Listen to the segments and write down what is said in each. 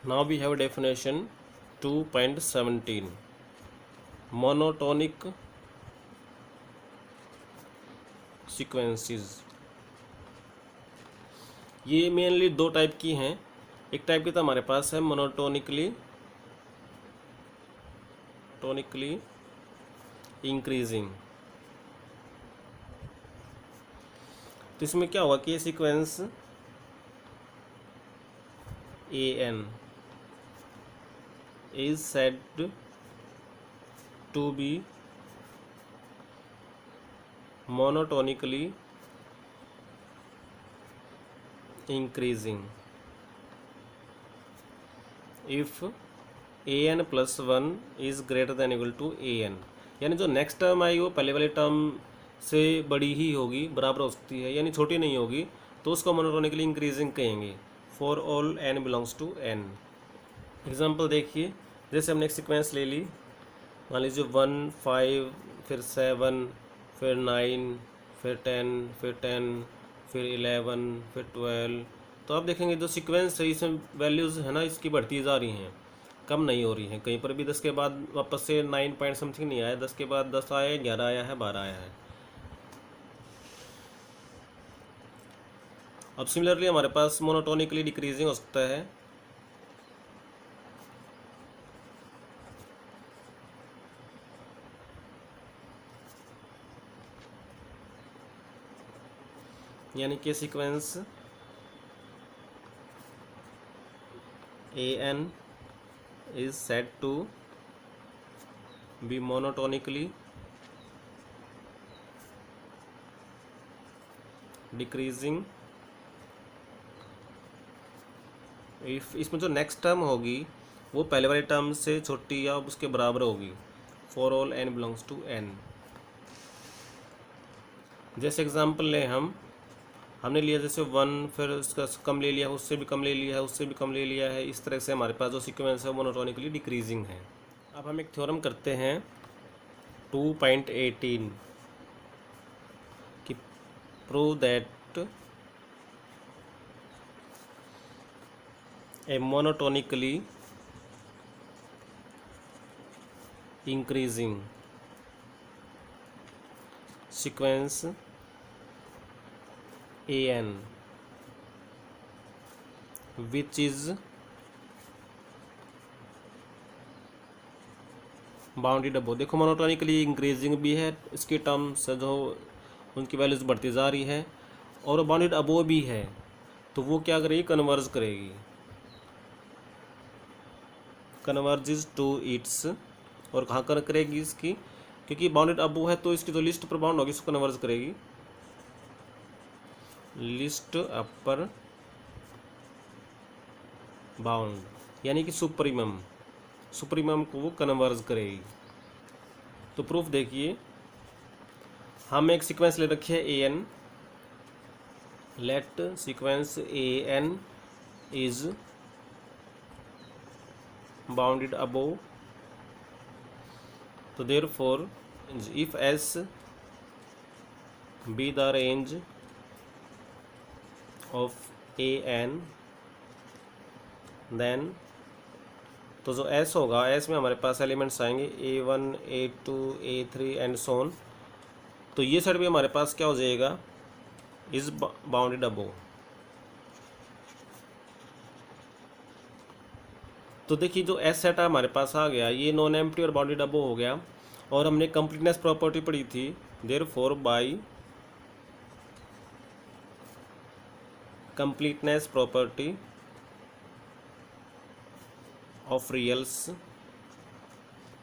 Now we have definition 2.17 monotonic sequences। ये mainly दो type की हैं। एक टाइप की तो हमारे पास है मोनोटोनिकली इंक्रीजिंग। तो इसमें क्या होगा कि ये sequence AN is said to be monotonically increasing if AN plus 1 is greater than equal to AN। यानी जो नेक्स्ट टर्म आई वो पहले वाले टर्म से बड़ी ही होगी, बराबर हो सकती है, यानी छोटी नहीं होगी, तो उसको मोनोटोनिकली इंक्रीजिंग कहेंगे for all n belongs to n। Example देखिए, जैसे हमने एक सीक्वेंस ले ली, मान लीजिए 1 5 फिर 7 फिर 9 फिर 10 फिर 10 फिर 11 फिर 12। तो आप देखेंगे जो सीक्वेंस है इसमें वैल्यूज़ है ना इसकी बढ़ती जा रही हैं, कम नहीं हो रही हैं। कहीं पर भी 10 के बाद वापस से 9 पॉइंट समथिंग नहीं आया, 10 के बाद 10 आया, 11 आया है, 12 आया है। अब सिमिलरली हमारे पास मोनोटोनिकली डिक्रीजिंग हो सकता है। यानी कि sequence AN is said to be monotonically decreasing if इसमें जो नेक्स्ट टर्म होगी वो पहले वाले टर्म से छोटी या उसके बराबर होगी for all n belongs to n। जैसे एग्जांपल लें हमने लिया जैसे 1, फिर उसका कम ले लिया, उससे भी कम ले लिया है, उससे भी कम ले लिया है। इस तरह से हमारे पास जो सीक्वेंस है वो मोनोटोनिकली डिक्रीजिंग है। अब हम एक थ्योरम करते हैं 2.18 कि prove that a monotonically increasing sequence AN which is bounded above. देखो मोनोटोनिकली इंक्रीजिंग भी है, इसकी टर्म्स जो उनकी वैल्यूज बढ़ती जा रही है, और बाउंडेड अबो भी है, तो वो क्या करेगी, कन्वर्ज करेगी, कन्वर्जेस टू इट्स। और कहाँ कर करेगी इसकी, क्योंकि बाउंडेड अबो है तो इसकी जो लिस्ट पर बाउंड होगी इसको कन्वर्ज करेगी, लिस्ट अपर बाउंड, यानी कि सुप्रीमम को वो कन्वर्ज करेगी। तो प्रूफ देखिए, हम एक सीक्वेंस ले रखी है AN, let sequence AN is bounded above, तो therefore if S be the range of AN then, तो जो S होगा, S में हमारे पास एलिमेंट्स आएंगे A1 A2 A3 and so on. तो ये साइड भी हमारे पास क्या हो जाएगा, इज बाउंडेड अबोव। तो देखिए जो S सेट हमारे पास आ गया, ये नॉन एम्प्टी और बाउंडेड अबोव हो गया। और हमने कंप्लीटनेस प्रॉपर्टी पढ़ी थी, therefore by completeness property of रियल्स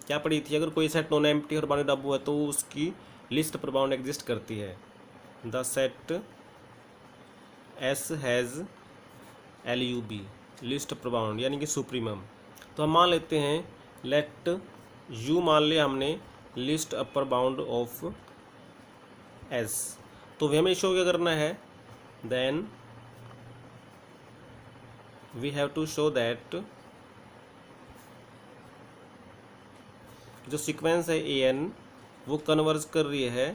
क्या पढ़ी थी, अगर कोई सेट नॉन एम्प्टी और बाउंडेड अबोव है तो उसकी लिस्ट पर बाउंड एग्जिस्ट करती है। The set S has LUB, list पर बाउंड, यानी कि सुप्रीमम। तो हम मान लेते हैं, लेट U मान लिया हमने, least upper bound of S। तो हमें शो क्या करना है, then we have to show that जो सीक्वेंस है AN वो कन्वर्ज कर रही है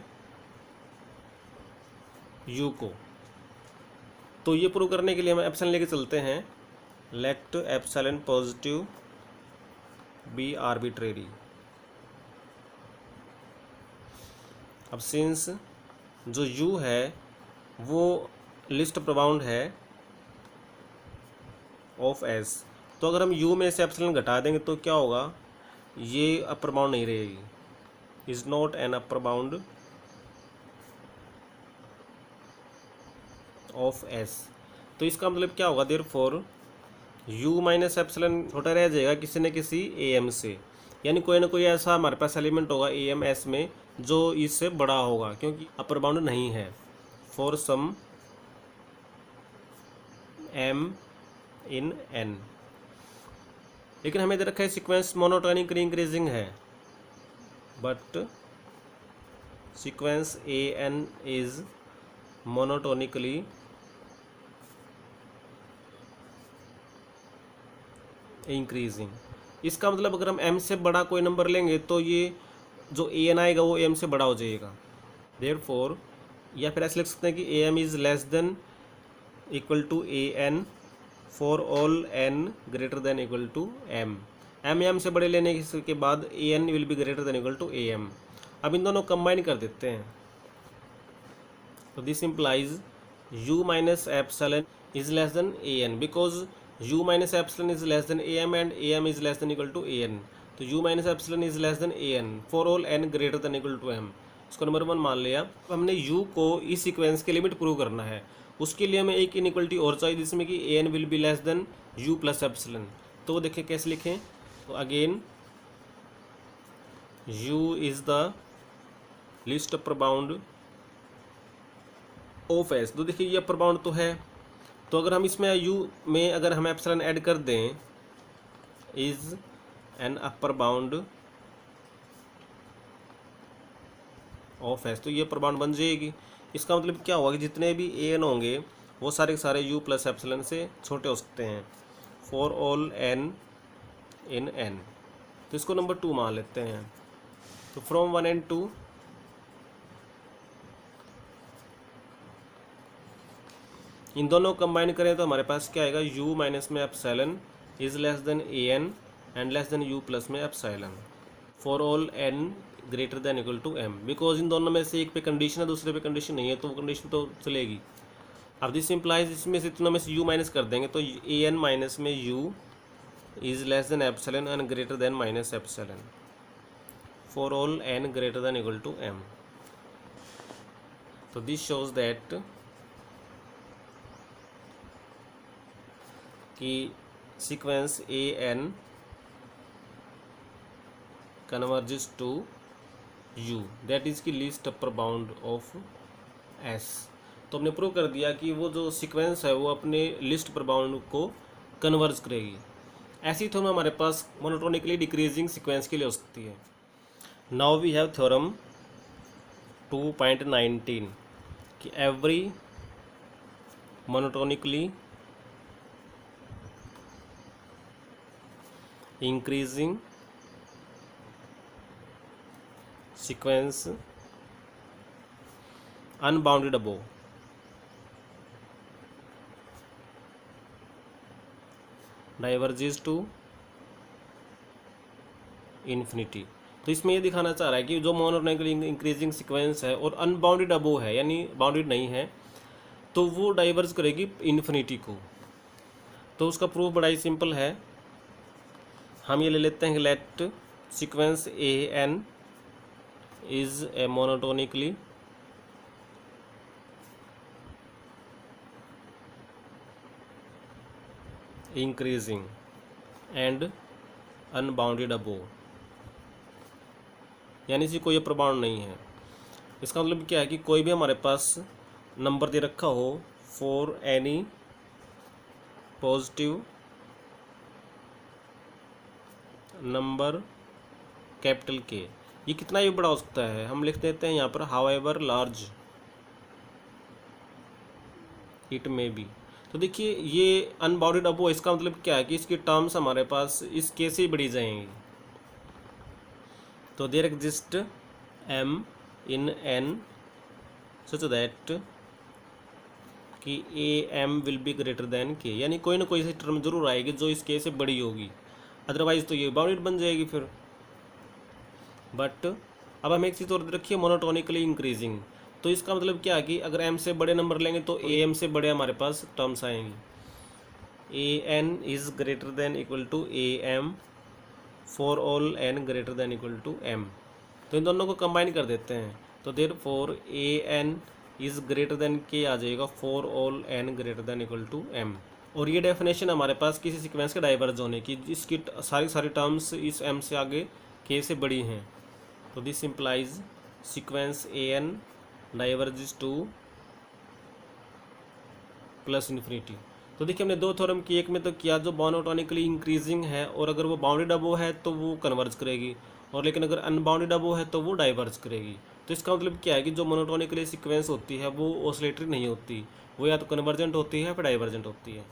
U को। तो ये प्रूव करने के लिए हम एप्सिलॉन लेके चलते हैं। Let epsilon positive be arbitrary. अब सिंस जो u है वो लिस्ट अपर बाउंड है ऑफ s, तो अगर हम u में से एप्सिलॉन घटा देंगे तो क्या होगा, ये अपर बाउंड नहीं रहेगी, is not an upper bound of s। तो इसका मतलब क्या होगा, देयरफॉर u माइनस एप्सिलॉन छोटा रह जाएगा किसी न किसी am से, यानी कोई ना कोई ऐसा हमारे पास एलिमेंट होगा am s में जो इससे बड़ा होगा, क्योंकि अपर बाउंड नहीं है for some m in n। लेकिन हमें दे रखा है सीक्वेंस मोनोटोनिकली इंक्रीजिंग है, but sequence an is monotonically increasing. इसका मतलब अगर हम m से बड़ा कोई नंबर लेंगे तो ये जो an आएगा वो m से बड़ा हो जाएगा, देयरफॉर या फिर ऐसे लिख सकते हैं कि am is less than equal to an for all n greater than equal to m। m से बड़े लेने के बाद an will be greater than equal to am। अब इन दोनों कंबाइन कर देते हैं, तो this implies u minus epsilon is less than an, because u minus epsilon is less than am and am is less than equal to an। तो u minus epsilon is less than an for all n greater than equal to m। इसको number 1 मान लिया। अब हमने u को इस sequence के limit prove करना है, उसके लिए हमें एक इनइक्वलिटी और चाहिए जिसमें कि an will be less than u plus epsilon. तो देखें कैसे लिखें, तो again u is the list upper bound of s। तो देखिए ये अपर बाउंड तो है, तो अगर हम इसमें u में अगर हम एप्सिलॉन ऐड कर दें, is an upper bound of s, तो ये अपर बाउंड बन जाएगी। इसका मतलब क्या होगा कि जितने भी an होंगे वो सारे के सारे u प्लस एप्सिलॉन से छोटे हो सकते हैं for all n in n। तो इसको नंबर 2 मान लेते हैं। तो फ्रॉम 1 and 2 इन दोनों कंबाइन करें तो हमारे पास क्या आएगा, u माइनस में epsilon is less than an and less than u plus में epsilon for all n greater than equal to m। Because इन दोनों में से एक पे कंडीशन है दूसरे पे कंडीशन नहीं है, तो वो कंडीशन तो चलेगी। अब दिस इम्प्लाइज इसमें से तीनों में से u माइनस कर देंगे, तो an माइनस में u is less than epsilon and greater than minus epsilon for all n greater than equal to m। तो दिस शोज दैट कि sequence an converges to u, that is की least upper bound of s। तो हमने prove कर दिया कि वो जो सीक्वेंस है वो अपने लिस्ट अपर बाउंड को कन्वर्ज करेगी। ऐसी थ्योरम हमारे पास मोनोटोनिकली डिक्रीजिंग सीक्वेंस के लिए हो सकती है। नाउ वी हैव थ्योरम 2.19 कि every monotonically increasing sequence unbounded above diverges to infinity. तो इसमें ये दिखाना चाह रहा है कि जो मोनोटोनिकली इंक्रीजिंग सीक्वेंस है और अनबाउंडेड अबोव है यानी बाउंडेड नहीं है, तो वो डाइवर्ज करेगी इन्फिनिटी को। तो उसका प्रूफ बड़ा ही सिंपल है, हम ये ले लेते हैं कि let sequence an is a monotonically increasing and unbounded above, यानी कि कोई अपर बाउंड नहीं है। इसका मतलब क्या है कि कोई भी हमारे पास नंबर दे रखा हो for any positive number capital के, ये कितना भी बड़ा हो सकता है, हम लिख देते हैं यहाँ पर however large it may be. तो देखिए ये अनबाउंडेड अबोव, इसका मतलब क्या है कि इसकी टर्म्स हमारे पास इस के से ही बढ़ी जाएंगी। तो there exist m in n such that कि a m will be greater than K, यानी कोई ना कोई ऐसी टर्म जरूर आएगी जो इस के से बड़ी होगी, अदरवाइज तो ये बाउंडेड बन जाएगी फिर। बट अब हम एक चीज़ और रखिए, मोनोटोनिकली इंक्रीजिंग, तो इसका मतलब क्या है कि अगर एम से बड़े नंबर लेंगे तो ए एम से बड़े हमारे पास टर्म्स आएंगी। A N is greater than equal to A M for all N greater than equal to M, तो इन दोनों को कंबाइन कर देते हैं, तो therefore A N is greater than K आ जाएगा for all N greater than equal to M. और ये डेफिनेशन हमारे पास किसी सीक्वेंस के डाइवर्ज होने की, जिसकी सारी टर्म्स इस एम से आगे के से बड़ी हैं, तो this implies sequence a n diverges to plus infinity. तो देखिए हमने दो थ्योरम की, एक में तो किया जो मोनोटोनिकली इंक्रीजिंग है और अगर वो बाउंडेड अबो है तो वो कन्वर्ज करेगी, और लेकिन अगर अनबाउंडेड अबो है तो वो डाइवर्ज करेगी। तो इसका मतलब क्या है कि जो मोनोटोनिकली सीक्वेंस होती है वो ऑसिलेटरी नहीं होती, वो या तो कन्वर्जेंट होती है या फिर डाइवर्जेंट होती है।